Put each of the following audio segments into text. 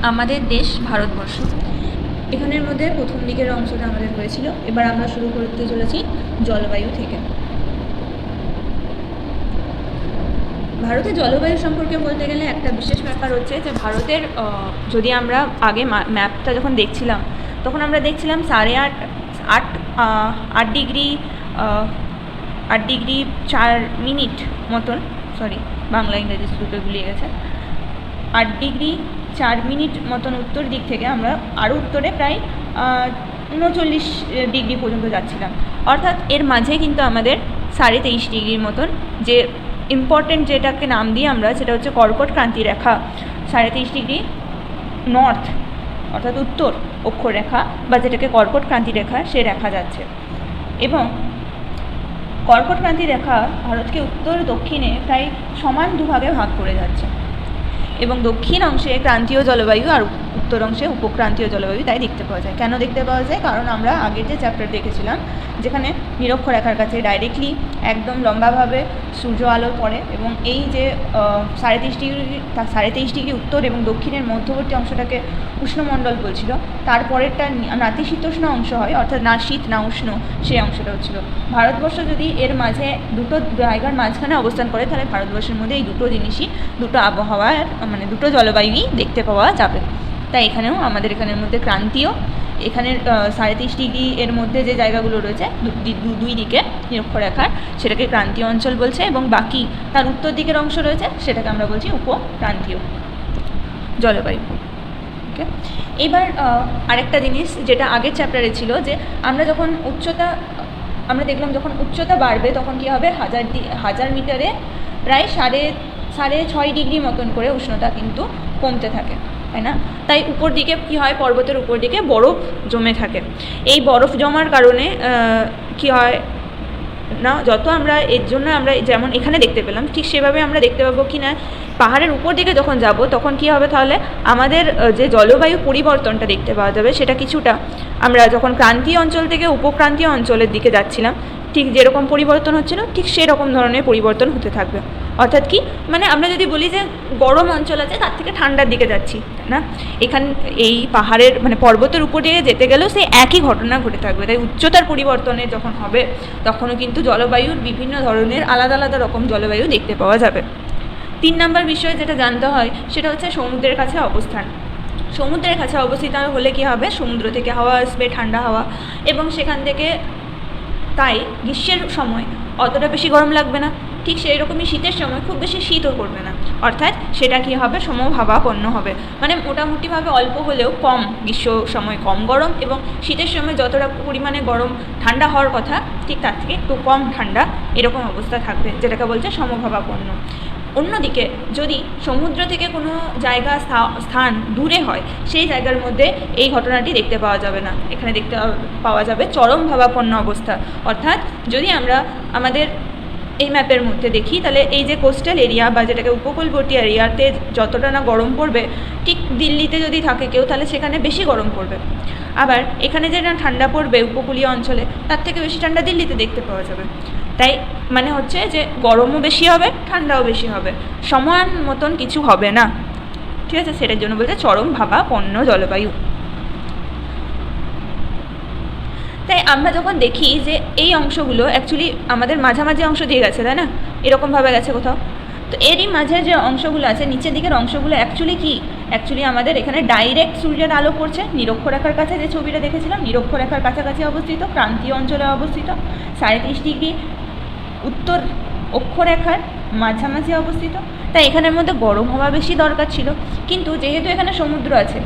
আমাদের দেশ ভারতবর্ষ, এখানের মধ্যে প্রথম দিকের অংশটা আমাদের হয়েছিল। এবার আমরা শুরু করতে চলেছি জলবায়ু থেকে। ভারতের জলবায়ু সম্পর্কে বলতে গেলে একটা বিশেষ ব্যাপার হচ্ছে যে ভারতের যদি আমরা আগে ম্যাপটা যখন দেখছিলাম তখন আমরা দেখছিলাম 8.4 মতন, সরি বাংলা ইংরেজি দুটো গুলিয়ে গেছে, 8.4 মতন উত্তর দিক থেকে আমরা আরও উত্তরে প্রায় 39 পর্যন্ত যাচ্ছিলাম। অর্থাৎ এর মাঝে কিন্তু আমাদের 23.5 মতন যে ইম্পর্টেন্ট যেটাকে নাম দিই আমরা, সেটা হচ্ছে কর্কট ক্রান্তি রেখা, 23.5 নর্থ অর্থাৎ উত্তর অক্ষরেখা বা যেটাকে কর্কট ক্রান্তি রেখা, সে রেখা যাচ্ছে। এবং কর্কট ক্রান্তি রেখা ভারতকে উত্তর দক্ষিণে প্রায় সমান দুভাগে ভাগ করে যাচ্ছে, এবং দক্ষিণ অংশে ক্রান্তীয় জলবায়ু আর উত্তর অংশে উপক্রান্তীয় জলবায়ু তাই দেখতে পাওয়া যায়। কেন দেখতে পাওয়া যায়? কারণ আমরা আগের যে চ্যাপ্টার দেখেছিলাম যেখানে নিরক্ষরেখার কাছে ডাইরেক্টলি একদম লম্বাভাবে সূর্য আলো পড়ে, এবং এই যে 23.5 উত্তর এবং দক্ষিণের মধ্যবর্তী অংশটাকে উষ্ণমণ্ডল বলছিল, তারপরেরটা নাতিশীতোষ্ণ অংশ হয়, অর্থাৎ না শীত না উষ্ণ, সেই অংশটা হচ্ছিল। ভারতবর্ষ যদি এর মাঝে দুটো জায়গার মাঝখানে অবস্থান করে, তাহলে ভারতবর্ষের মধ্যে এই দুটো জিনিসই, দুটো আবহাওয়ার মানে দুটো জলবায়ুই দেখতে পাওয়া যাবে। তাই এখানেও আমাদের এখানের মধ্যে ক্রান্তীয়, এখানের 23.5 এর মধ্যে যে জায়গাগুলো রয়েছে দুই দিকে নিরক্ষরেখার, সেটাকে ক্রান্তীয় অঞ্চল বলছে, এবং বাকি তার উত্তর দিকের অংশ রয়েছে সেটাকে আমরা বলছি উপক্রান্তীয় জলবায়ু। ওকে, এবার আরেকটা জিনিস যেটা আগের চ্যাপ্টারে ছিল, যে আমরা যখন আমরা দেখলাম যখন উচ্চতা বাড়বে তখন কী হবে, 1000 মিটারে প্রায় 6.5 মতন করে উষ্ণতা কিন্তু কমতে থাকে, তাই না? তাই উপর দিকে কী হয়, পর্বতের উপর দিকে বরফ জমে থাকে। এই বরফ জমার কারণে কী হয় না, যত আমরা এর জন্য আমরা যেমন এখানে দেখতে পেলাম, ঠিক সেভাবে আমরা দেখতে পাবো কি না পাহাড়ের উপর দিকে যখন যাব তখন কি হবে, তাহলে আমাদের যে জলবায়ু পরিবর্তনটা দেখতে পাওয়া যাবে সেটা কিছুটা আমরা যখন ক্রান্তীয় অঞ্চল থেকে উপক্রান্তীয় অঞ্চলের দিকে যাচ্ছিলাম ঠিক যেরকম পরিবর্তন হচ্ছিল, ঠিক সেরকম ধরনের পরিবর্তন হতে থাকবে। অর্থাৎ কি মানে, আমরা যদি বলি যে গরম অঞ্চল আছে তার থেকে ঠান্ডার দিকে যাচ্ছি, না, এই পাহাড়ের মানে পর্বতের উপর দিকে যেতে গেলেও সেই একই ঘটনা ঘটে থাকবে। তাই উচ্চতার পরিবর্তনে যখন হবে তখনও কিন্তু জলবায়ুর বিভিন্ন ধরনের আলাদা আলাদা রকম জলবায়ু দেখতে পাওয়া যাবে। 3 নম্বর বিষয় যেটা জানতে হয় সেটা হচ্ছে সমুদ্রের কাছে অবস্থান। সমুদ্রের কাছে অবস্থিত হলে কি হবে, সমুদ্র থেকে হাওয়া আসবে, ঠান্ডা হাওয়া, এবং সেখান থেকে তাই গ্রীষ্মের সময় অতটা বেশি গরম লাগবে না, ঠিক সেই রকমই শীতের সময় খুব বেশি শীতও করবে না। অর্থাৎ সেটা কী হবে, সমভাবাপন্ন হবে, মানে মোটামুটিভাবে অল্প হলেও কম, গ্রীষ্ম সময় কম গরম এবং শীতের সময় যতটা পরিমাণে গরম ঠান্ডা হওয়ার কথা ঠিক তার থেকে একটু কম ঠান্ডা, এরকম অবস্থা থাকবে, যেটাকে বলছে সমভাবাপন্ন। অন্যদিকে যদি সমুদ্র থেকে কোনো জায়গা স্থান দূরে হয়, সেই জায়গার মধ্যে এই ঘটনাটি দেখতে পাওয়া যাবে না। এখানে দেখতে পাওয়া যাবে চরম ভাবাপন্ন অবস্থা। অর্থাৎ যদি আমরা আমাদের এই ম্যাপের মধ্যে দেখি, তাহলে এই যে কোস্টাল এরিয়া বা যেটাকে উপকূলবর্তী এরিয়াতে যতটা না গরম পড়বে, ঠিক দিল্লিতে যদি থাকে কেউ তাহলে সেখানে বেশি গরম পড়বে। আবার এখানে যেটা ঠান্ডা পড়বে উপকূলীয় অঞ্চলে, তার থেকে বেশি ঠান্ডা দিল্লিতে দেখতে পাওয়া যাবে। তাই মানে হচ্ছে যে গরমও বেশি হবে, ঠান্ডাও বেশি হবে, সমান মতন কিছু হবে না, ঠিক আছে? সেটার জন্য বলতে চরম ভাবাপন্ন জলবায়ু। তাই আমরা যখন দেখি যে এই অংশগুলো অ্যাকচুয়ালি আমাদের মাঝামাঝি অংশ দিয়ে গেছে, তাই না, এরকমভাবে গেছে কোথাও, তো এরই মাঝে যে অংশগুলো আছে নিচের দিকের অংশগুলো অ্যাকচুয়ালি আমাদের এখানে ডাইরেক্ট সূর্যের আলো পড়ছে। নিরক্ষরেখার কাছে যে ছবিটা দেখেছিলাম, নিরক্ষরেখার কাছাকাছি অবস্থিত, ক্রান্তীয় অঞ্চলে অবস্থিত, 37° উত্তর অক্ষরেখার মাঝামাঝি অবস্থিত। তাই এখানের মধ্যে গরম হওয়া বেশি দরকার ছিল, কিন্তু যেহেতু এখানে সমুদ্র আছে,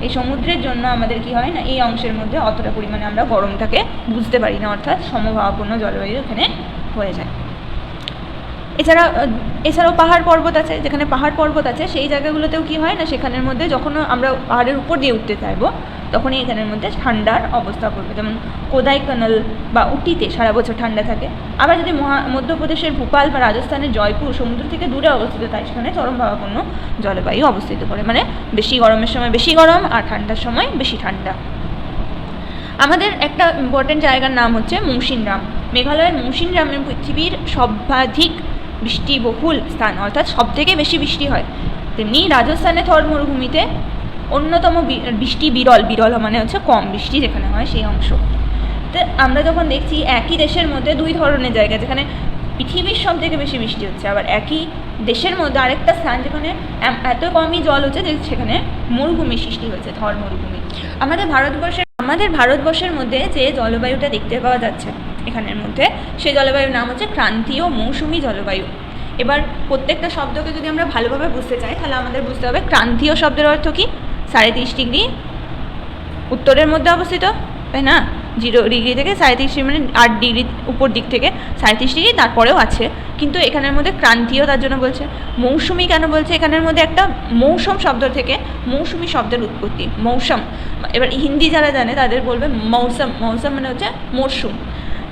এই সমুদ্রের জন্য আমাদের কি হয় না, এই অংশের মধ্যে অতটা পরিমাণে আমরা গরমটাকে বুঝতে পারি না, অর্থাৎ সমভাবাপন্ন জলবায়ু এখানে হয়ে যায়। এছাড়াও পাহাড় পর্বত আছে, যেখানে পাহাড় পর্বত আছে সেই জায়গাগুলোতেও কি হয় না, সেখানের মধ্যে যখন আমরা পাহাড়ের উপর দিয়ে উঠতে চাইবো তখনই এখানের মধ্যে ঠান্ডার অবস্থা পড়বে। যেমন কোদাইকানাল বা উটিতে সারা বছর ঠান্ডা থাকে। আবার যদি মধ্যপ্রদেশের ভোপাল বা রাজস্থানের জয়পুর সমুদ্র থেকে দূরে অবস্থিত, তাই সেখানে চরমভাবাপন্ন জলবায়ু অবস্থিত করে, মানে বেশি গরমের সময় বেশি গরম আর ঠান্ডার সময় বেশি ঠান্ডা। আমাদের একটা ইম্পর্টেন্ট জায়গার নাম হচ্ছে মৌসিনরাম। মেঘালয়ের মৌসিনরামে পৃথিবীর সর্বাধিক বৃষ্টিবহুল স্থান, অর্থাৎ সবথেকে বেশি বৃষ্টি হয়। তেমনি রাজস্থানে থর মরুভূমিতে অন্যতম বৃষ্টি বিরল, বিরল মানে হচ্ছে কম বৃষ্টি যেখানে হয় সেই অংশ। তো আমরা যখন দেখছি একই দেশের মধ্যে দুই ধরনের জায়গা যেখানে পৃথিবীর সব থেকে বেশি বৃষ্টি হচ্ছে, আবার একই দেশের মধ্যে আরেকটা স্থান যেখানে এত কমই জল হচ্ছে যে সেখানে মরুভূমি সৃষ্টি হয়েছে, থর মরুভূমি। আমাদের ভারতবর্ষের মধ্যে যে জলবায়ুটা দেখতে পাওয়া যাচ্ছে এখানের মধ্যে, সেই জলবায়ুর নাম হচ্ছে ক্রান্তীয় মৌসুমি জলবায়ু। এবার প্রত্যেকটা শব্দকে যদি আমরা ভালোভাবে বুঝতে চাই তাহলে আমাদের বুঝতে হবে ক্রান্তীয় শব্দের অর্থ কী, ৩৭.৫ উত্তরের মধ্যে অবস্থিত, তাই না? 0 থেকে ৩৭ মানে ৮ ডিগ্রি উপর দিক থেকে ৩৭ তারপরেও আছে, কিন্তু এখানের মধ্যে ক্রান্তীয় তার জন্য বলছে। মৌসুমি কেন বলছে? এখানের মধ্যে একটা মৌসুম শব্দ থেকে মৌসুমি শব্দের উৎপত্তি, মৌসুম। এবার হিন্দি যারা জানে তাদের বলবে মৌসুম, মৌসুম মানে হচ্ছে মরশুম,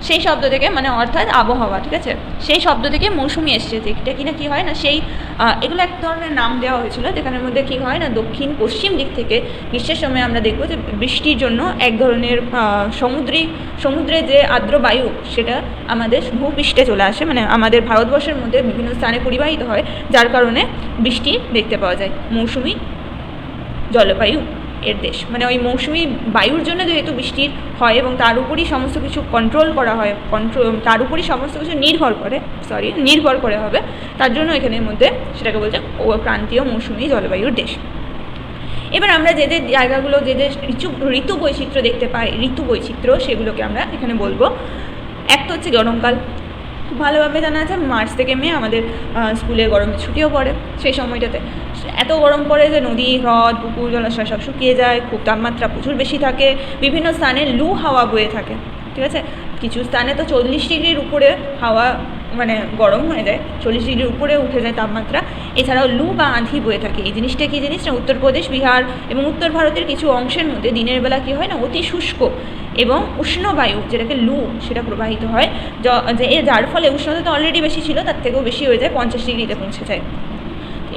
সেই শব্দ থেকে, মানে অর্থাৎ আবহাওয়া, ঠিক আছে? সেই শব্দ থেকে মৌসুমি এসছে, যেটা কিনা কী হয় না, সেই এগুলো এক ধরনের নাম দেওয়া হয়েছিল যেখানের মধ্যে কী হয় না, দক্ষিণ পশ্চিম দিক থেকে গ্রীষ্মের সময় আমরা দেখব যে বৃষ্টির জন্য এক ধরনের সমুদ্রে যে আর্দ্র বায়ু সেটা আমাদের ভূপৃষ্ঠে চলে আসে, মানে আমাদের ভারতবর্ষের মধ্যে বিভিন্ন স্থানে পরিবাহিত হয়, যার কারণে বৃষ্টি দেখতে পাওয়া যায়। মৌসুমি জলবায়ু এর দেশ, মানে ওই মৌসুমি বায়ুর জন্য যেহেতু বৃষ্টির হয় এবং তার উপরই সমস্ত কিছু কন্ট্রোল করা হয়, তার উপরই সমস্ত কিছু নির্ভর করে হবে, তার জন্য এখানের মধ্যে সেটাকে বলছে ক্রান্তীয় মৌসুমি জলবায়ুর দেশ। এবার আমরা যে যে জায়গাগুলো যে যে ঋতু বৈচিত্র্য দেখতে পাই, ঋতু বৈচিত্র্য, সেগুলোকে আমরা এখানে বলবো। এক তো হচ্ছে গরমকাল, খুব ভালোভাবে জানা আছে মার্চ থেকে মে আমাদের স্কুলে গরমের ছুটিও পড়ে। সেই সময়টাতে এত গরম পড়ে যে নদী, হ্রদ, পুকুর, জলাশয় সব শুকিয়ে যায়, খুব তাপমাত্রা প্রচুর বেশি থাকে, বিভিন্ন স্থানে লু হাওয়া বয়ে থাকে, ঠিক আছে? কিছু স্থানে তো 40 ডিগ্রির উপরে হাওয়া, মানে গরম হয়ে যায়, 40 ডিগ্রির উপরে উঠে যায় তাপমাত্রা। এছাড়াও লু বা আঁধি বয়ে থাকে। এই জিনিসটা কী জিনিস না, উত্তরপ্রদেশ, বিহার এবং উত্তর ভারতের কিছু অংশের মধ্যে দিনের বেলা কী হয় না, অতি শুষ্ক এবং উষ্ণ বায়ু, যেটাকে লু, সেটা প্রবাহিত হয়, যার ফলে উষ্ণতা তো অলরেডি বেশি ছিল, তার থেকেও বেশি হয়ে যায়, 50 ডিগ্রিতে পৌঁছে যায়।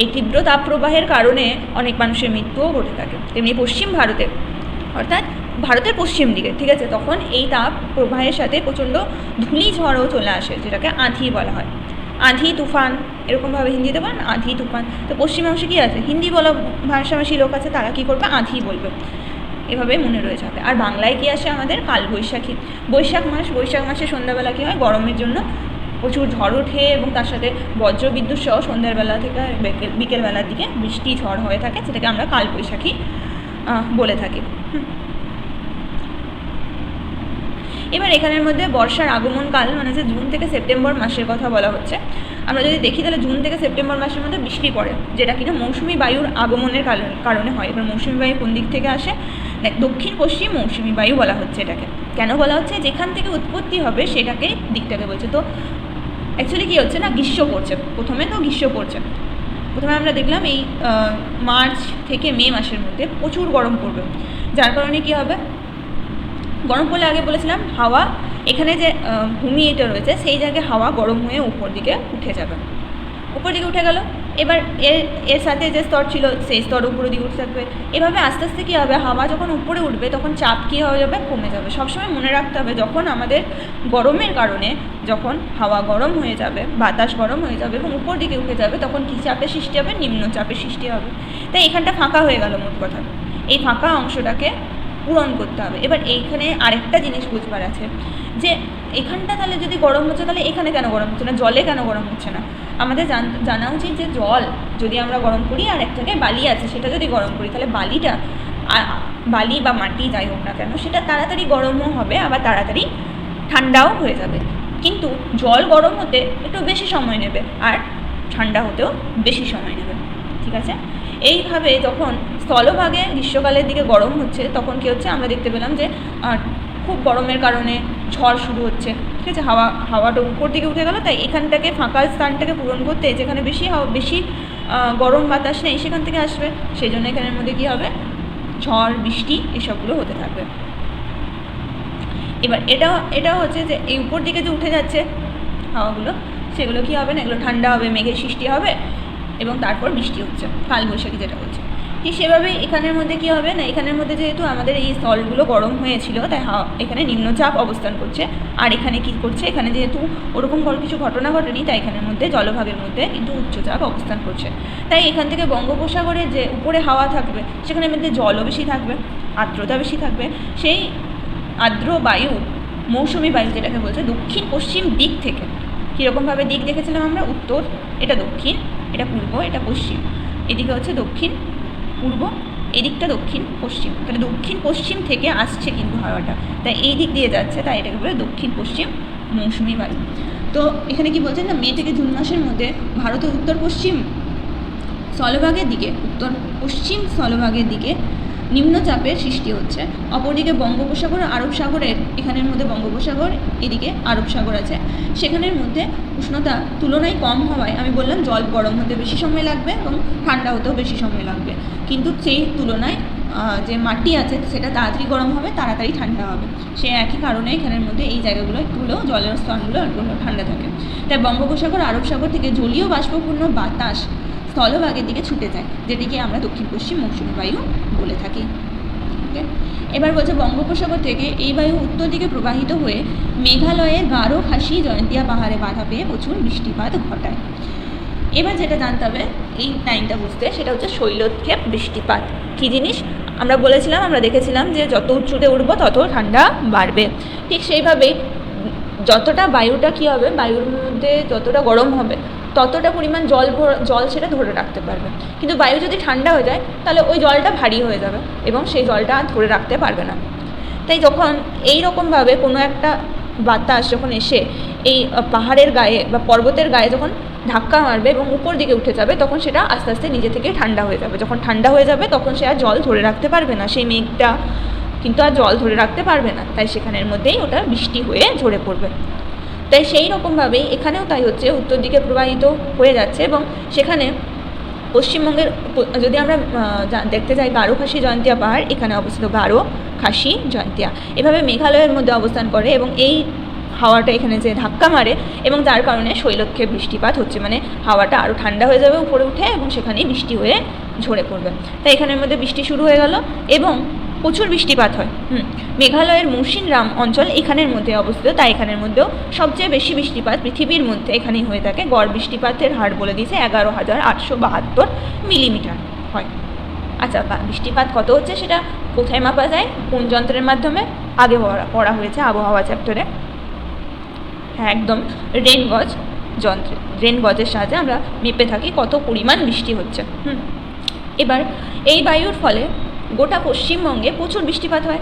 এই তীব্র তাপ প্রবাহের কারণে অনেক মানুষের মৃত্যুও ঘটে থাকে। তেমনি পশ্চিম ভারতে, অর্থাৎ ভারতের পশ্চিম দিকে, ঠিক আছে, তখন এই তাপ প্রবাহের সাথে প্রচণ্ড ধূলিঝড়ও চলে আসে, যেটাকে আঁধি বলা হয়। আঁধি, তুফান, এরকমভাবে হিন্দিতে বলেন আঁধি, তুফান। তো পশ্চিমাংশে কী আছে, হিন্দি বলা ভাষাভাষী লোক আছে, তারা কী করবে, আঁধি বলবে, এভাবে মনে রয়ে যাবে। আর বাংলায় কী আসে আমাদের, কালবৈশাখী। বৈশাখ মাসে সন্ধ্যাবেলা কী হয়, গরমের জন্য প্রচুর ঝড় ওঠে এবং তার সাথে বজ্র বিদ্যুৎ সহ সন্ধ্যাবেলা থেকে বিকেলবেলার দিকে বৃষ্টি ঝড় হয়ে থাকে, সেটাকে আমরা কালবৈশাখী বলে থাকি। এবার এখানের মধ্যে বর্ষার আগমনকাল মানে হচ্ছে জুন থেকে সেপ্টেম্বর মাসের কথা বলা হচ্ছে। আমরা যদি দেখি তাহলে জুন থেকে সেপ্টেম্বর মাসের মধ্যে বৃষ্টি পড়ে, যেটা কিনা মৌসুমি বায়ুর আগমনের কারণে হয়। এবার মৌসুমি বায়ু কোন দিক থেকে আসে, দক্ষিণ পশ্চিম মৌসুমি বায়ু বলা হচ্ছে এটাকে। কেন বলা হচ্ছে, যেখান থেকে উৎপত্তি হবে সেটাকে দিকটাকে বলছে। তো অ্যাকচুয়ালি কী হচ্ছে না, গ্রীষ্ম পড়ছে, প্রথমে আমরা দেখলাম এই মার্চ থেকে মে মাসের মধ্যে প্রচুর গরম পড়বে, যার কারণে কী হবে, গরম পড়লে আগে বলেছিলাম হাওয়া, এখানে যে ভূমি এটা রয়েছে সেই জায়গায় হাওয়া গরম হয়ে উপর দিকে উঠে যাবে, উপর দিকে উঠে গেল। এবার এর সাথে যে স্তর ছিল সেই স্তর উপরের দিকে উঠে থাকবে। এভাবে আস্তে আস্তে কী হবে, হাওয়া যখন উপরে উঠবে তখন চাপ কী হয়ে যাবে, কমে যাবে। সবসময় মনে রাখতে হবে, যখন আমাদের গরমের কারণে যখন হাওয়া গরম হয়ে যাবে, বাতাস গরম হয়ে যাবে এবং উপর দিকে উঠে যাবে, তখন কী চাপের সৃষ্টি হবে, নিম্নচাপের সৃষ্টি হবে। তাই এখানটা ফাঁকা হয়ে গেল, মোট কথা এই ফাঁকা অংশটাকে পূরণ করতে হবে। এবার এইখানে আরেকটা জিনিস বুঝবার আছে যে এখানটা তাহলে যদি গরম হচ্ছে তাহলে এখানে কেন গরম হচ্ছে না, জলে কেন গরম হচ্ছে না। আমাদের জানা উচিত যে জল যদি আমরা গরম করি আর এক জায়গায় বালি আছে সেটা যদি গরম করি, তাহলে বালি বা মাটি যাই হোক না কেন, সেটা তাড়াতাড়ি গরমও হবে, আবার তাড়াতাড়ি ঠান্ডাও হয়ে যাবে। কিন্তু জল গরম হতে একটু বেশি সময় নেবে আর ঠান্ডা হতেও বেশি সময় নেবে, ঠিক আছে? এইভাবে যখন স্থলভাগে গ্রীষ্মকালের দিকে গরম হচ্ছে, তখন কী হচ্ছে, আমরা দেখতে পেলাম যে খুব গরমের কারণে ঝড় শুরু হচ্ছে, ঠিক আছে, হাওয়াটা উপর দিকে উঠে গেল। তাই এখানটাকে ফাঁকা স্থানটাকে পূরণ করতে, যেখানে বেশি গরম বাতাস নেই সেখান থেকে আসবে, সেই জন্য এখানের মধ্যে কী হবে, ঝড়, বৃষ্টি এসবগুলো হতে থাকবে। এবার এটাও হচ্ছে যে এই উপর দিকে যে উঠে যাচ্ছে হাওয়াগুলো, সেগুলো কী হবে না, এগুলো ঠান্ডা হবে, মেঘের সৃষ্টি হবে এবং তারপর বৃষ্টি হচ্ছে, কালবৈশাখী যেটা হচ্ছে। ঠিক সেভাবেই এখানের মধ্যে কী হবে না, এখানের মধ্যে যেহেতু আমাদের এই স্থলগুলো গরম হয়েছিল, তাই এখানে নিম্নচাপ অবস্থান করছে। আর এখানে কি করছে, এখানে যেহেতু ওরকম কিছু ঘটনা ঘটেনি, তাই এখানের মধ্যে জলভাগের মধ্যে কিন্তু উচ্চচাপ অবস্থান করছে। তাই এখান থেকে বঙ্গোপসাগরে যে উপরে হাওয়া থাকবে, সেখানের মধ্যে জলও বেশি থাকবে, আর্দ্রতা বেশি থাকবে। সেই আর্দ্র বায়ু, মৌসুমি বায়ু যেটাকে বলছে, দক্ষিণ পশ্চিম দিক থেকে, কীরকমভাবে দিক দেখেছিলাম আমরা, উত্তর, এটা দক্ষিণ, এটা পূর্ব, এটা পশ্চিম, এদিকে হচ্ছে দক্ষিণ পূর্ব, এদিকটা দক্ষিণ পশ্চিম, তাহলে দক্ষিণ পশ্চিম থেকে আসছে কিন্তু হাওয়াটা, তাই এই দিক দিয়ে যাচ্ছে, তাই এটাকে বলে দক্ষিণ পশ্চিম মৌসুমি বায়ু। তো এখানে কি বলছেন না, মে থেকে জুন মাসের মধ্যে ভারতের উত্তর পশ্চিম স্থলভাগের দিকে, উত্তর পশ্চিম স্থলভাগের দিকে নিম্নচাপের সৃষ্টি হচ্ছে। অপরদিকে বঙ্গোপসাগর, আরব সাগরের, এখানের মধ্যে বঙ্গোপসাগর, এদিকে আরব সাগর আছে, সেখানের মধ্যে উষ্ণতা তুলনায় কম হওয়ায় আমি বললাম জল গরম হতে বেশি সময় লাগবে এবং ঠান্ডা হতেও বেশি সময় লাগবে, কিন্তু সেই তুলনায় যে মাটি আছে সেটা তাড়াতাড়ি গরম হবে, তাড়াতাড়ি ঠান্ডা হবে। সে একই কারণে এখানের মধ্যে এই জায়গাগুলো একটু হলেও জলের স্তরগুলো একটু হলেও ঠান্ডা থাকে। তাই বঙ্গোপসাগর, আরব সাগর থেকে জলীয় বাষ্পপূর্ণ বাতাস স্থলভাগের দিকে ছুটে যায়, যেটিকে আমরা দক্ষিণ পশ্চিম মৌসুমী বায়ু বলে থাকি। ওকে, এবার বলছে বঙ্গোপসাগর থেকে এই বায়ু উত্তর দিকে প্রবাহিত হয়ে মেঘালয়ের গারো, খাসি, জয়ন্তিয়া পাহাড়ে বাধা পেয়ে প্রচুর বৃষ্টিপাত ঘটায়। এবার যেটা জানতে হবে এই টাইমটা বুঝতে, সেটা হচ্ছে শৈলক্ষেপ বৃষ্টিপাত। কী জিনিস আমরা বলেছিলাম, আমরা দেখেছিলাম যে যত উঁচুতে উঠবো তত ঠান্ডা বাড়বে। ঠিক সেইভাবেই যতটা বায়ুটা কী হবে, বায়ুর মধ্যে যতটা গরম হবে ততটা পরিমাণ জল সেটা ধরে রাখতে পারবে। কিন্তু বায়ু যদি ঠান্ডা হয়ে যায় তাহলে ওই জলটা ভারী হয়ে যাবে এবং সেই জলটা ধরে রাখতে পারবে না। তাই যখন এই রকমভাবে কোনো একটা বাতাস যখন এসে এই পাহাড়ের গায়ে বা পর্বতের গায়ে যখন ধাক্কা মারবে এবং উপর দিকে উঠে যাবে, তখন সেটা আস্তে আস্তে নিজে থেকে ঠান্ডা হয়ে যাবে। যখন ঠান্ডা হয়ে যাবে তখন সে আর জল ধরে রাখতে পারবে না, সেই মেঘটা কিন্তু আর জল ধরে রাখতে পারবে না, তাই সেখানের মধ্যেই ওটা বৃষ্টি হয়ে ঝরে পড়বে। তাই সেই রকমভাবেই এখানেও তাই হচ্ছে, উত্তর দিকে প্রবাহিত হয়ে যাচ্ছে এবং সেখানে পশ্চিমবঙ্গের যদি আমরা দেখতে যাই, গারো, খাসি, জয়ন্তিয়া পাহাড় এখানে অবস্থিত, গারো, খাসি, জয়ন্তিয়া এভাবে মেঘালয়ের মধ্যে অবস্থান করে এবং এই হাওয়াটা এখানে যে ধাক্কা মারে এবং যার কারণে শৈলক্ষেপ বৃষ্টিপাত হচ্ছে, মানে হাওয়াটা আরও ঠান্ডা হয়ে যাবে উপরে উঠে এবং সেখানেই বৃষ্টি হয়ে ঝরে পড়বে। তাই এখানের মধ্যে বৃষ্টি শুরু হয়ে গেল এবং প্রচুর বৃষ্টিপাত হয়। মেঘালয়ের মৌসিনরাম অঞ্চল এখানের মধ্যে অবস্থিত, তাই এখানের মধ্যেও সবচেয়ে বেশি বৃষ্টিপাত পৃথিবীর মধ্যে এখানেই হয়ে থাকে। গড় বৃষ্টিপাতের হার বলে দিয়েছে 11,872 মিলিমিটার হয়। আচ্ছা, বৃষ্টিপাত কত হচ্ছে সেটা কোথায় মাপা যায়, কোন যন্ত্রের মাধ্যমে, আগে পড়া হয়েছে আবহাওয়া চ্যাপ্টারে। হ্যাঁ, একদম রেন গজ যন্ত্রে, রেন গজের সাহায্যে আমরা মেপে থাকি কত পরিমাণ বৃষ্টি হচ্ছে। এবার এই বায়ুর ফলে গোটা পশ্চিমবঙ্গে প্রচুর বৃষ্টিপাত হয়।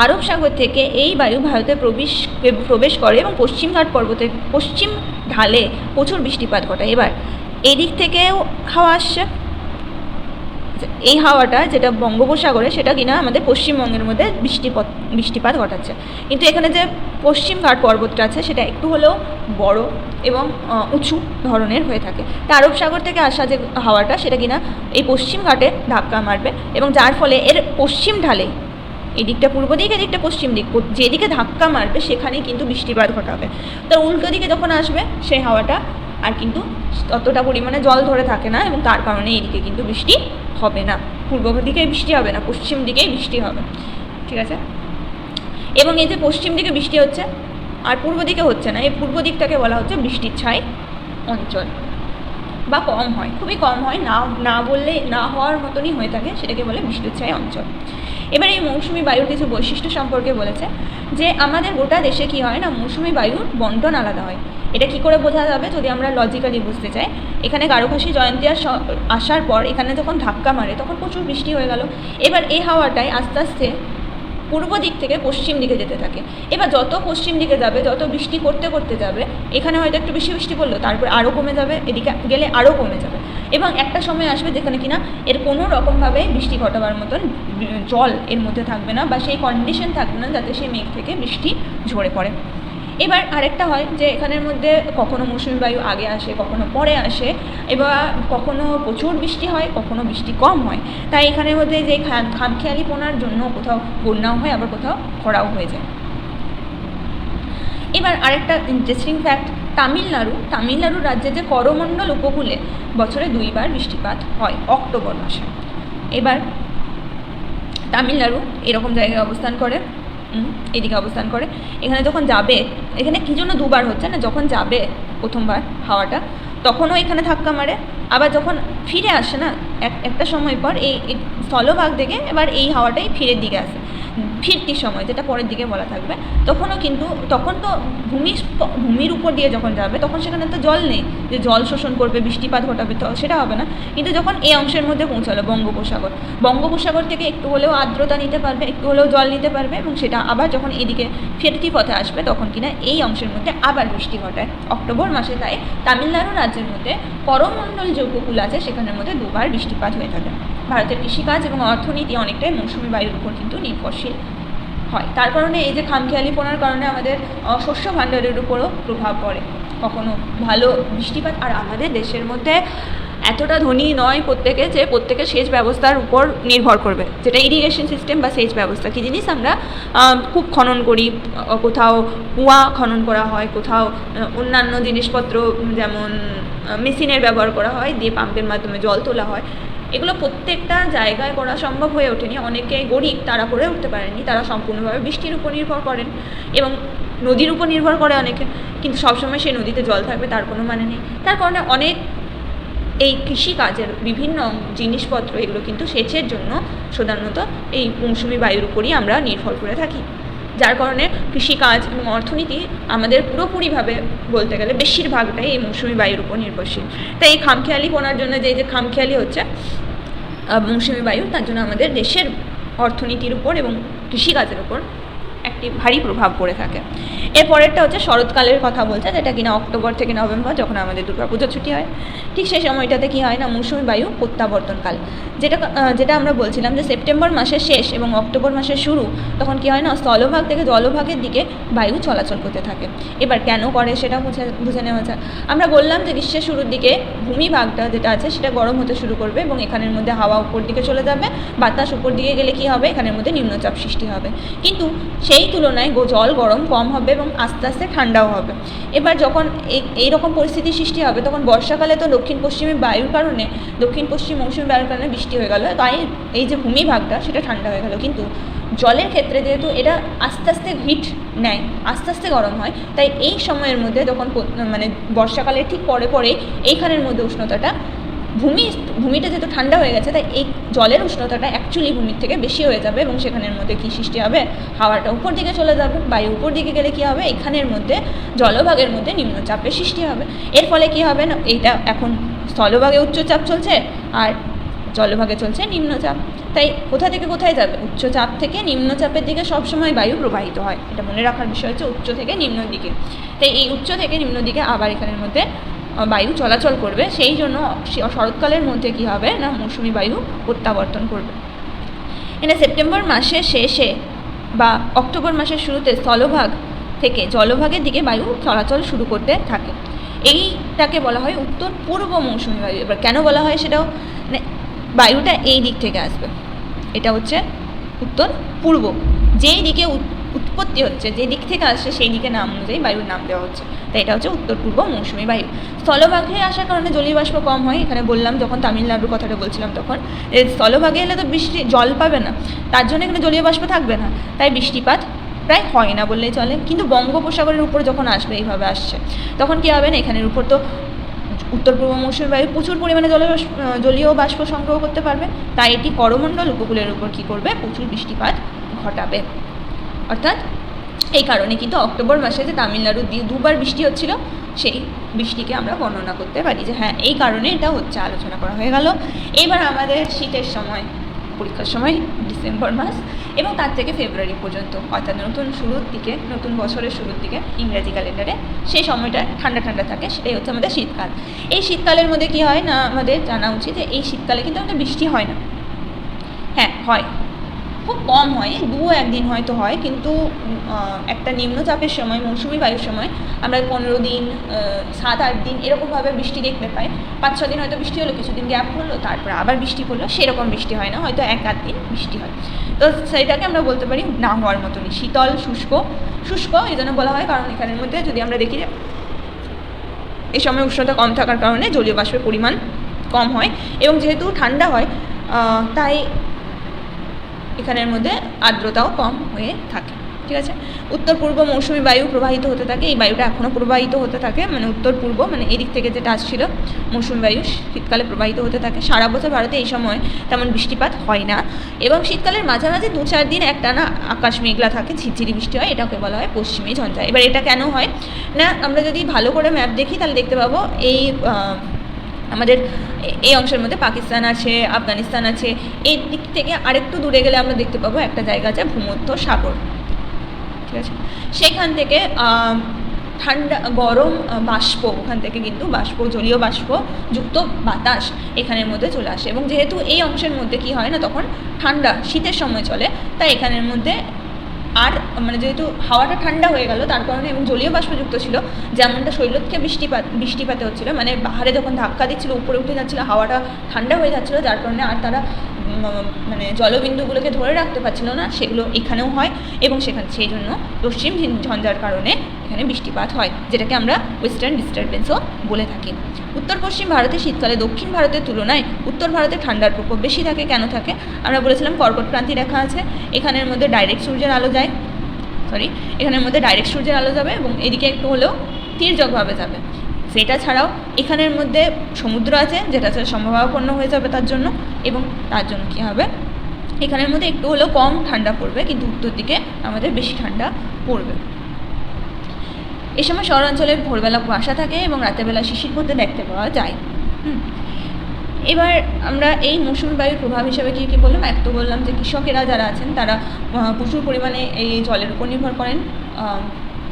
আরব সাগর থেকে এই বায়ু ভারতে প্রবেশ করে এবং পশ্চিমঘাট পর্বতের পশ্চিম ঢালে প্রচুর বৃষ্টিপাত ঘটায়। এবার এই দিক থেকেও হাওয়া আসছে, এই হাওয়াটা যেটা বঙ্গোপসাগরে, সেটা কিনা আমাদের পশ্চিমবঙ্গের মধ্যে বৃষ্টিপাত ঘটাচ্ছে। কিন্তু এখানে যে পশ্চিমঘাট পর্বতটা আছে সেটা একটু হলেও বড় এবং উঁচু ধরনের হয়ে থাকে। তা আরব সাগর থেকে আসা যে হাওয়াটা সেটা কিনা এই পশ্চিমঘাটে ধাক্কা মারবে এবং যার ফলে এর পশ্চিম ঢালে, এদিকটা পূর্ব দিক, এদিকটা পশ্চিম দিক, যেদিকে ধাক্কা মারবে সেখানেই কিন্তু বৃষ্টিপাত ঘটাবে। তার উল্টো দিকে যখন আসবে সেই হাওয়াটা আর কিন্তু ততটা পরিমাণে জল ধরে থাকে না এবং তার কারণে এইদিকে কিন্তু বৃষ্টি হবে না, পূর্ব দিকেই বৃষ্টি হবে না, পশ্চিম দিকেই বৃষ্টি হবে। ঠিক আছে, এবং এই যে পশ্চিম দিকে বৃষ্টি হচ্ছে আর পূর্ব দিকে হচ্ছে না, এই পূর্ব দিকটাকে বলা হচ্ছে বৃষ্টির ছাই অঞ্চল, বা কম হয়, খুবই কম হয়, না বললে না হওয়ার মতনই হয়ে থাকে, সেটাকে বলে বৃষ্টির ছাই অঞ্চল। এবার এই মৌসুমি বায়ুর কিছু বৈশিষ্ট্য সম্পর্কে বলেছে যে আমাদের গোটা দেশে কি হয় না, মৌসুমি বায়ুর বন্টন আলাদা হয়। এটা কি করে বোঝা যাবে, যদি আমরা লজিক্যালি বুঝতে চাই, এখানে গারো, খাসি, জয়ন্তিয়া আসার পর এখানে যখন ধাক্কা মারে তখন প্রচুর বৃষ্টি হয়ে গেল। এবার এই হাওয়াটাই আস্তে আস্তে পূর্ব দিক থেকে পশ্চিম দিকে যেতে থাকে। এবার যত পশ্চিম দিকে যাবে, যত বৃষ্টি করতে করতে যাবে, এখানে হয়তো একটু বেশি বৃষ্টি পড়লো, তারপর আরও কমে যাবে, এদিকে গেলে আরও কমে যাবে এবং একটা সময় আসবে যেখানে কিনা এর কোনো রকমভাবে বৃষ্টি ঘটাবার মতন জল এর মধ্যে থাকবে না বা সেই কন্ডিশন থাকবে না যাতে সেই মেঘ থেকে বৃষ্টি ঝরে পড়ে। এবার আরেকটা হয় যে এখানের মধ্যে কখনো মৌসুমি বায়ু আগে আসে, কখনো পরে আসে, এবার কখনো প্রচুর বৃষ্টি হয়, কখনো বৃষ্টি কম হয়। তাই এখানের মধ্যে যে খামখেয়ালিপনার জন্য কোথাও বন্যাও হয়, আবার কোথাও খরাও হয়ে যায়। এবার আরেকটা ইন্টারেস্টিং ফ্যাক্ট, তামিলনাড়ু রাজ্যের যে করমণ্ডল উপকূলে বছরে 2বার বৃষ্টিপাত হয় অক্টোবর মাসে। এবার তামিলনাড়ু এরকম জায়গায় অবস্থান করে, এদিকে অবস্থান করে। এখানে যখন যাবে, এখানে কী জন্য দুবার হচ্ছে না, যখন যাবে প্রথমবার হাওয়াটা তখনও এখানে ধাক্কা মারে, আবার যখন ফিরে আসে না একটা সময় পর এই স্থলভাগ থেকে এবার এই হাওয়াটাই ফিরের দিকে আসে, ফিরতির সময় যেটা পরের দিকে বলা থাকবে, তখনও কিন্তু তখন তো ভূমির উপর দিয়ে যখন যাবে তখন সেখানে তো জল নেই যে জল শোষণ করবে, বৃষ্টিপাত ঘটাবে, তো সেটা হবে না। কিন্তু যখন এই অংশের মধ্যে পৌঁছালো বঙ্গোপসাগর থেকে একটু হলেও আর্দ্রতা নিতে পারবে, একটু হলেও জল নিতে পারবে, এবং সেটা আবার যখন এদিকে ফিরতি পথে আসবে তখন কিনা এই অংশের মধ্যে আবার বৃষ্টি ঘটায় অক্টোবর মাসে। তাই তামিলনাড়ু রাজ্যের মধ্যে করমণ্ডল যে উপকূল আছে সেখানের মধ্যে দুবার বৃষ্টিপাত হয়ে থাকে। ভারতের কৃষিকাজ এবং অর্থনীতি অনেকটাই মৌসুমি বায়ুর উপর কিন্তু নির্ভরশীল হয়। তার কারণে এই যে খামখেয়ালিপনার কারণে আমাদের শস্য ভাণ্ডারের উপরও প্রভাব পড়ে, কখনো ভালো বৃষ্টিপাত। আর আমাদের দেশের মধ্যে এতটা ধনী নয় প্রত্যেকে যে প্রত্যেকে সেচ ব্যবস্থার উপর নির্ভর করবে, যেটা ইরিগেশন সিস্টেম বা সেচ ব্যবস্থা। কী জিনিস, আমরা খুব খনন করি, কোথাও কুয়া খনন করা হয়, কোথাও অন্যান্য জিনিসপত্র যেমন মেশিনের ব্যবহার করা হয়, দিয়ে পাম্পের মাধ্যমে জল তোলা হয়। এগুলো প্রত্যেকটা জায়গায় করা সম্ভব হয়ে ওঠেনি। অনেকে গরিব, তারা করে উঠতে পারেনি, তারা সম্পূর্ণভাবে বৃষ্টির উপর নির্ভর করেন এবং নদীর উপর নির্ভর করে অনেকে, কিন্তু সবসময় সেই নদীতে জল থাকবে তার কোনো মানে নেই। তার কারণে অনেক এই কৃষিকাজের বিভিন্ন জিনিসপত্র এগুলো কিন্তু সেচের জন্য সাধারণত এই মৌসুমি বায়ুর উপরই আমরা নির্ভর করে থাকি, যার কারণে কৃষিকাজ এবং অর্থনীতি আমাদের পুরোপুরিভাবে বলতে গেলে বেশিরভাগটাই এই মৌসুমি বায়ুর উপর নির্ভরশীল। তাই এই খামখেয়ালিপনার জন্য যে খামখেয়ালি হচ্ছে মৌসুমি বায়ু, তার জন্য আমাদের দেশের অর্থনীতির উপর এবং কৃষিকাজের উপর একটি ভারী প্রভাব পড়ে থাকে। এরপরেরটা হচ্ছে শরৎকালের কথা বলছে, যেটা কিনা অক্টোবর থেকে নভেম্বর, যখন আমাদের দুর্গাপুজোর ছুটি হয়, ঠিক সেই সময়টাতে কী হয় না, মৌসুমি বায়ু প্রত্যাবর্তনকাল। যেটা আমরা বলছিলাম যে সেপ্টেম্বর মাসের শেষ এবং অক্টোবর মাসের শুরু, তখন কী হয় না, স্থলভাগ থেকে জলভাগের দিকে বায়ু চলাচল করতে থাকে। এবার কেন করে সেটা বুঝে নেওয়া যায়। আমরা বললাম যে গ্রীষ্মের শুরুর দিকে ভূমিভাগটা যেটা আছে সেটা গরম হতে শুরু করবে এবং এখানের মধ্যে হাওয়া উপর দিকে চলে যাবে, বাতাস উপর দিকে গেলে কী হবে, এখানের মধ্যে নিম্নচাপ সৃষ্টি হবে। কিন্তু সেই তুলনায় জল গরম কম হবে এবং আস্তে আস্তে ঠান্ডাও হবে। এবার যখন এইরকম পরিস্থিতির সৃষ্টি হবে, তখন বর্ষাকালে তো দক্ষিণ পশ্চিমী বায়ুর কারণে, দক্ষিণ পশ্চিম মৌসুমী বায়ুর কারণে বৃষ্টি হয়ে গেল, তাই এই যে ভূমিভাগটা সেটা ঠান্ডা হয়ে গেল। কিন্তু জলের ক্ষেত্রে যেহেতু এটা আস্তে আস্তে হিট নেয়, আস্তে আস্তে গরম হয়, তাই এই সময়ের মধ্যে যখন মানে বর্ষাকালের ঠিক পরে এইখানের মধ্যে উষ্ণতাটা ভূমিটা যেহেতু ঠান্ডা হয়ে গেছে, তাই এই জলের উষ্ণতাটা অ্যাকচুয়ালি ভূমির থেকে বেশি হয়ে যাবে এবং সেখানের মধ্যে কী সৃষ্টি হবে, হাওয়াটা উপর দিকে চলে যাবে, বায়ু উপর দিকে গেলে কী হবে, এখানের মধ্যে জলভাগের মধ্যে নিম্নচাপের সৃষ্টি হবে। এর ফলে কী হবে না, এইটা এখন স্থলভাগে উচ্চচাপ চলছে আর জলভাগে চলছে নিম্নচাপ, তাই কোথা থেকে কোথায় যাবে, উচ্চচাপ থেকে নিম্নচাপের দিকে সবসময় বায়ু প্রবাহিত হয়। এটা মনে রাখার বিষয় হচ্ছে উচ্চ থেকে নিম্ন দিকে। তাই এই উচ্চ থেকে নিম্ন দিকে আবার এখানের মধ্যে বায়ু চলাচল করবে, সেই জন্য শরৎকালের মধ্যে কী হবে না, মৌসুমি বায়ু প্রত্যাবর্তন করবে। এখানে সেপ্টেম্বর মাসের শেষে বা অক্টোবর মাসের শুরুতে স্থলভাগ থেকে জলভাগের দিকে বায়ু চলাচল শুরু করতে থাকে। এইটাকে বলা হয় উত্তর পূর্ব মৌসুমি বায়ু। এবার কেন বলা হয় সেটাও, মানে বায়ুটা এই দিক থেকে আসবে, এটা হচ্ছে উত্তর পূর্ব, যেই দিকে উৎপত্তি হচ্ছে, যে দিক থেকে আসছে সেই দিকে নাম অনুযায়ী বায়ুর নাম দেওয়া হচ্ছে, তাই এটা হচ্ছে উত্তর পূর্ব মৌসুমি বায়ু। স্থলভাগে আসার কারণে জলীয় বাষ্প কম হয়। এখানে বললাম যখন তামিলনাড়ুর কথাটা বলছিলাম তখন, স্থলভাগে এলে তো বৃষ্টি জল পাবে না, তার জন্য এখানে জলীয় বাষ্প থাকবে না, তাই বৃষ্টিপাত প্রায় হয় না বললেই চলে। কিন্তু বঙ্গোপসাগরের উপর যখন আসবে, এইভাবে আসছে, তখন কী হবে না, এখানের উপর তো উত্তর পূর্ব মৌসুমি বায়ু প্রচুর পরিমাণে জলীয় বাষ্প সংগ্রহ করতে পারবে, তাই এটি করমণ্ডল উপকূলের উপর কী করবে, প্রচুর বৃষ্টিপাত ঘটাবে। অর্থাৎ এই কারণে কিন্তু অক্টোবর মাসে যে তামিলনাড়ু দুবার বৃষ্টি হচ্ছিল, সেই বৃষ্টিকে আমরা বর্ণনা করতে পারি যে হ্যাঁ এই কারণে এটা হচ্ছে, আলোচনা করা হয়ে গেল। এবার আমাদের শীতের সময়, পরীক্ষার সময় ডিসেম্বর মাস এবং তার থেকে ফেব্রুয়ারি পর্যন্ত, অর্থাৎ নতুন শুরুর দিকে, নতুন বছরের শুরুর দিকে ইংরেজি ক্যালেন্ডারে সেই সময়টা ঠান্ডা ঠান্ডা থাকে, সেটাই হচ্ছে আমাদের শীতকাল। এই শীতকালের মধ্যে কী হয় না, আমাদের জানা উচিত যে এই শীতকালে কিন্তু আমাদের বৃষ্টি হয় না। হ্যাঁ হয়, খুব কম হয়, একদিন হয়তো হয়, কিন্তু একটা নিম্নচাপের সময়, মৌসুমি বায়ুর সময় আমরা 15 দিন, 7-8 দিন এরকমভাবে বৃষ্টি দেখতে পাই। 5-6 দিন হয়তো বৃষ্টি হলো, কিছুদিন গ্যাপ হলো, তারপর আবার বৃষ্টি পড়লো, সেরকম বৃষ্টি হয় না, হয়তো 1-8 দিন বৃষ্টি হয়। তো সেইটাকে আমরা বলতে পারি না হওয়ার মতনই, শীতল শুষ্ক এই জন্য বলা হয়, কারণ এখানের মধ্যে যদি আমরা দেখি যে এই সময় উষ্ণতা কম থাকার কারণে জলীয় বাষ্পের পরিমাণ কম হয় এবং যেহেতু ঠান্ডা হয়, তাই এখানের মধ্যে আর্দ্রতাও কম হয়ে থাকে। ঠিক আছে, উত্তর পূর্ব মৌসুমি বায়ু প্রবাহিত হতে থাকে। এই বায়ুটা এখনও প্রবাহিত হতে থাকে, মানে উত্তর পূর্ব মানে এদিক থেকে যেটা আসছিল মৌসুমি বায়ু শীতকালে প্রবাহিত হতে থাকে। সারা বছর ভারতে এই সময় তেমন বৃষ্টিপাত হয় না, এবং শীতকালের মাঝামাঝি 2-4 দিন একটানা আকাশ মেঘলা থাকে, ঝিরঝিরি বৃষ্টি হয়, এটাকে বলা হয় পশ্চিমী ঝঞ্ঝা। এবার এটা কেন হয় না, আমরা যদি ভালো করে ম্যাপ দেখি তাহলে দেখতে পাবো এই আমাদের এই অংশের মধ্যে পাকিস্তান আছে, আফগানিস্তান আছে, এই দিক থেকে আরেকটু দূরে গেলে আমরা দেখতে পাবো একটা জায়গা আছে ভূমধ্য সাগর। ঠিক আছে, সেখান থেকে ঠান্ডা গরম বাষ্প, ওখান থেকে কিন্তু বাষ্প, জলীয় বাষ্প যুক্ত বাতাস এখানের মধ্যে চলে আসে, এবং যেহেতু এই অংশের মধ্যে কি হয় না তখন ঠান্ডা শীতের সময় চলে, তাই এখানের মধ্যে আর মানে যেহেতু হাওয়াটা ঠান্ডা হয়ে গেল তার কারণে, এবং জলীয় বাষ্পযুক্ত ছিল, যেমনটা শৈলতকে বৃষ্টিপাতে হচ্ছিল, মানে পাহাড়ে যখন ধাক্কা দিচ্ছিল উপরে উঠে যাচ্ছিলো, হাওয়াটা ঠান্ডা হয়ে যাচ্ছিলো, যার কারণে আর তারা মানে জলবিন্দুগুলোকে ধরে রাখতে পারছিল না, সেগুলো এখানেও হয়, এবং সেই জন্য পশ্চিম ঝঞ্ঝার কারণে এখানে বৃষ্টিপাত হয়, যেটাকে আমরা ওয়েস্টার্ন ডিস্টারবেন্সও বলে থাকি। উত্তর পশ্চিম ভারতে শীতকালে দক্ষিণ ভারতের তুলনায় উত্তর ভারতে ঠান্ডার প্রকোপ বেশি থাকে। কেন থাকে? আমরা বলেছিলাম কর্কট ক্রান্তি রেখা আছে, এখানের মধ্যে ডাইরেক্ট সূর্যের আলো যায়, এখানের মধ্যে ডাইরেক্ট সূর্যের আলো যাবে, এবং এদিকে একটু হলেও তির্যকভাবে যাবে। সেটা ছাড়াও এখানের মধ্যে সমুদ্র আছে, যেটা সম্ভাবনাপন্ন হয়ে যাবে তার জন্য, এবং তার জন্য কী হবে, এখানের মধ্যে একটু হলেও কম ঠান্ডা পড়বে, কিন্তু উত্তর দিকে আমাদের বেশি ঠান্ডা পড়বে। এই সময় শহরাঞ্চলে ভোরবেলা কুয়াশা থাকে এবং রাতেরবেলা শিশির পড়তে দেখতে পাওয়া যায়। এবার আমরা এই মৌসুমি বায়ুর প্রভাব হিসেবে কী কী বললাম, এক তো বললাম যে কৃষকেরা যারা আছেন তারা প্রচুর পরিমাণে এই জলের উপর নির্ভর করেন,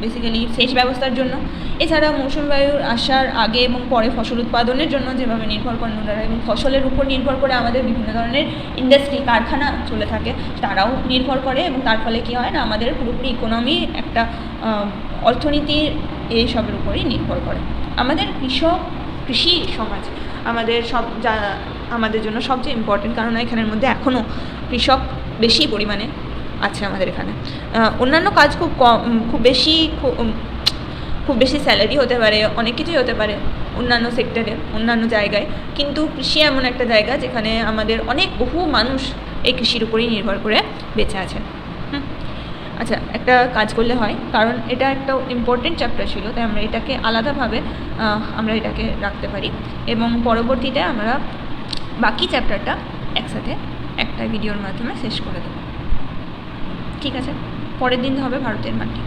বেসিক্যালি সেচ ব্যবস্থার জন্য। এছাড়া মৌসুমি বায়ুর আসার আগে এবং পরে ফসল উৎপাদনের জন্য যেভাবে নির্ভর করেন ওনারা, এবং ফসলের উপর নির্ভর করে আমাদের বিভিন্ন ধরনের ইন্ডাস্ট্রি, কারখানা চলে থাকে, তারাও নির্ভর করে, এবং তার ফলে কী হয় না, আমাদের পুরোপুরি ইকোনমি একটা অর্থনীতির এইসবের উপরেই নির্ভর করে। আমাদের কৃষি সমাজ আমাদের জন্য সবচেয়ে ইম্পর্টেন্ট, কারণ এখানের মধ্যে এখনও কৃষক বেশি পরিমাণে আছে আমাদের এখানে। অন্যান্য কাজ খুব বেশি স্যালারি হতে পারে, অনেক কিছুই হতে পারে অন্যান্য সেক্টরে, অন্যান্য জায়গায়, কিন্তু কৃষি এমন একটা জায়গা যেখানে আমাদের বহু মানুষ এই কৃষির উপরেই নির্ভর করে বেঁচে আছে। আচ্ছা, একটা কাজ করলে হয়, কারণ এটা একটা ইম্পর্টেন্ট চ্যাপ্টার ছিল, তাই আমরা এটাকে আলাদাভাবে আমরা এটাকে রাখতে পারি, এবং পরবর্তীতে আমরা বাকি চ্যাপ্টারটা একসাথে একটা ভিডিওর মাধ্যমে শেষ করে দেব। ঠিক আছে, পরের দিন হবে ভারতের মাটি।